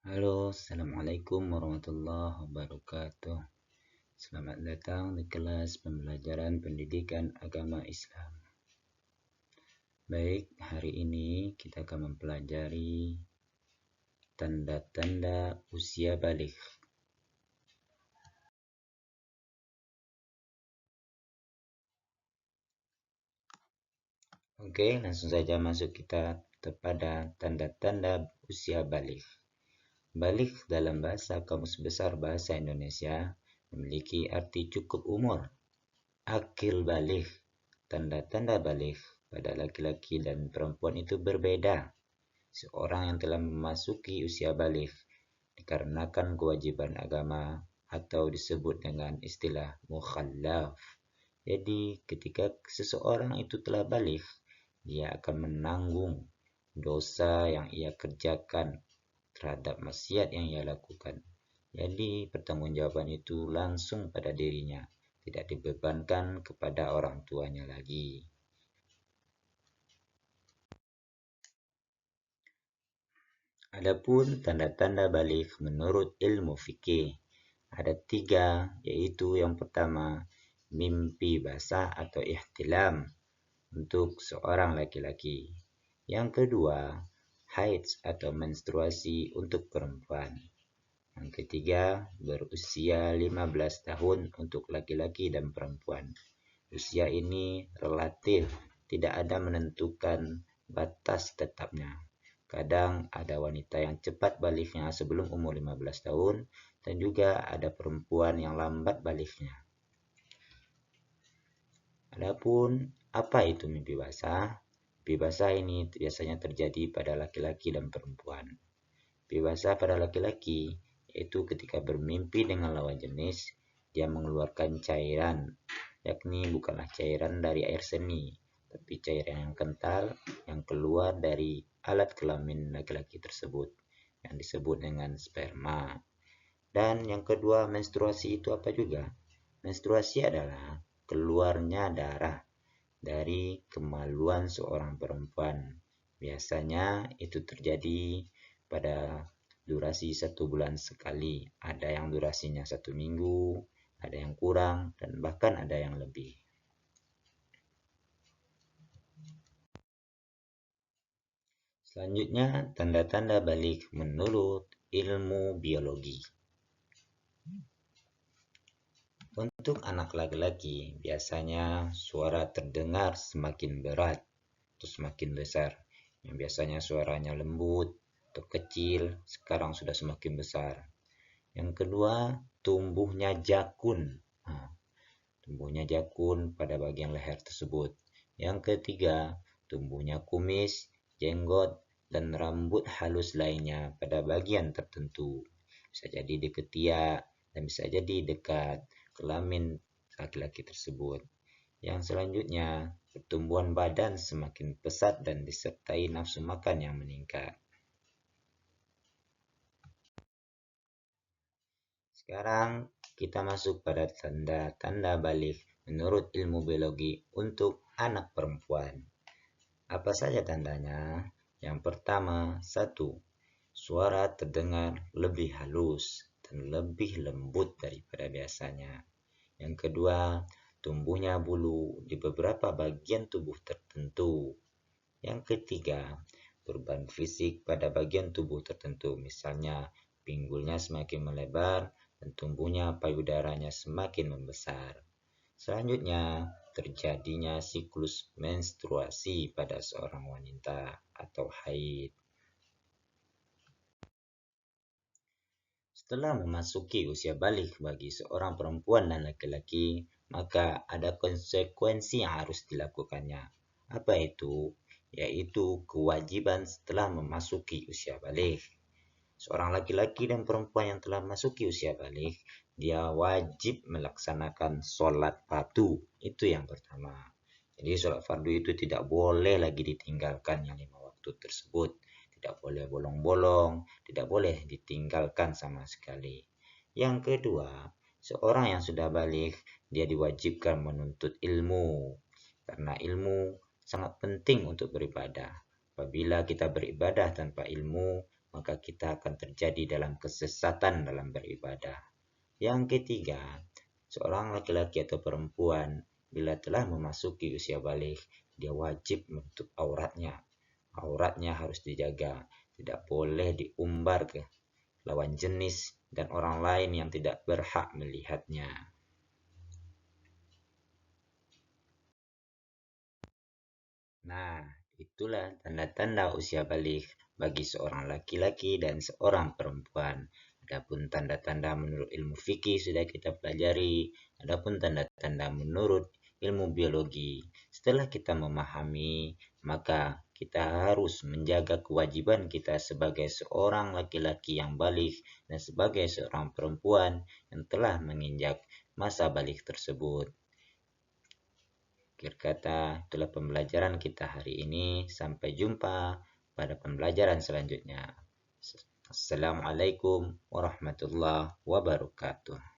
Halo, Assalamualaikum warahmatullahi wabarakatuh. Selamat datang di kelas pembelajaran pendidikan agama Islam. Baik, hari ini kita akan mempelajari tanda-tanda usia baligh. Oke, langsung saja masuk kita kepada tanda-tanda usia baligh. Baligh dalam bahasa Kamus Besar Bahasa Indonesia memiliki arti cukup umur. Akil baligh, tanda-tanda baligh pada laki-laki dan perempuan itu berbeda. Seorang yang telah memasuki usia baligh dikarenakan kewajiban agama atau disebut dengan istilah mukhallaf. Jadi ketika seseorang itu telah baligh, dia akan menanggung dosa yang ia kerjakan terhadap maksiat yang ia lakukan. Jadi pertanggungjawaban itu langsung pada dirinya, tidak dibebankan kepada orang tuanya lagi. Adapun tanda-tanda baligh menurut ilmu fikih ada 3, yaitu yang pertama mimpi basah atau ihtilam untuk seorang laki-laki. Yang kedua haid atau menstruasi untuk perempuan. Yang ketiga berusia 15 tahun untuk laki-laki dan perempuan. Usia ini relatif, tidak ada menentukan batas tetapnya. Kadang ada wanita yang cepat balighnya sebelum umur 15 tahun dan juga ada perempuan yang lambat balighnya. Adapun apa itu mimpi basah? Mimpi basah ini biasanya terjadi pada laki-laki dan perempuan. Mimpi basah pada laki-laki yaitu ketika bermimpi dengan lawan jenis, dia mengeluarkan cairan, yakni bukanlah cairan dari air seni, tapi cairan yang kental yang keluar dari alat kelamin laki-laki tersebut, yang disebut dengan sperma. Dan yang kedua, menstruasi itu apa juga? Menstruasi adalah keluarnya darah dari kemaluan seorang perempuan. Biasanya itu terjadi pada durasi 1 bulan sekali. Ada yang durasinya 1 minggu, ada yang kurang, dan bahkan ada yang lebih. Selanjutnya, tanda-tanda baligh menurut ilmu biologi. Untuk anak laki-laki, biasanya suara terdengar semakin berat atau semakin besar. Yang biasanya suaranya lembut atau kecil, sekarang sudah semakin besar. Yang kedua, tumbuhnya jakun. Tumbuhnya jakun pada bagian leher tersebut. Yang ketiga, tumbuhnya kumis, jenggot, dan rambut halus lainnya pada bagian tertentu. Bisa jadi di ketiak dan bisa jadi dekat kelamin laki-laki tersebut. Yang selanjutnya, pertumbuhan badan semakin pesat dan disertai nafsu makan yang meningkat. Sekarang kita masuk pada tanda-tanda baligh menurut ilmu biologi untuk anak perempuan. Apa saja tandanya? Yang pertama, 1. Suara terdengar lebih halus dan lebih lembut daripada biasanya. Yang kedua, tumbuhnya bulu di beberapa bagian tubuh tertentu. Yang ketiga, perubahan fisik pada bagian tubuh tertentu, misalnya pinggulnya semakin melebar dan tumbuhnya payudaranya semakin membesar. Selanjutnya, terjadinya siklus menstruasi pada seorang wanita atau haid. Setelah memasuki usia baligh bagi seorang perempuan dan laki-laki, maka ada konsekuensi yang harus dilakukannya. Apa itu? Yaitu kewajiban setelah memasuki usia baligh. Seorang laki-laki dan perempuan yang telah memasuki usia baligh, dia wajib melaksanakan sholat fardu. Itu yang pertama. Jadi sholat fardu itu tidak boleh lagi ditinggalkan yang 5 waktu tersebut. Tidak boleh bolong-bolong, tidak boleh ditinggalkan sama sekali. Yang kedua, seorang yang sudah baligh, dia diwajibkan menuntut ilmu. Karena ilmu sangat penting untuk beribadah. Apabila kita beribadah tanpa ilmu, maka kita akan terjadi dalam kesesatan dalam beribadah. Yang ketiga, seorang laki-laki atau perempuan bila telah memasuki usia balik, dia wajib menutup auratnya. Auratnya harus dijaga, tidak boleh diumbar ke lawan jenis dan orang lain yang tidak berhak melihatnya. Nah, itulah tanda-tanda usia balik bagi seorang laki-laki dan seorang perempuan. Adapun tanda-tanda menurut ilmu fikih sudah kita pelajari, adapun tanda-tanda menurut ilmu biologi. Setelah kita memahami, maka kita harus menjaga kewajiban kita sebagai seorang laki-laki yang balik dan sebagai seorang perempuan yang telah menginjak masa balik tersebut. Akhir kata, itulah pembelajaran kita hari ini. Sampai jumpa pada pembelajaran selanjutnya. Assalamualaikum warahmatullahi wabarakatuh.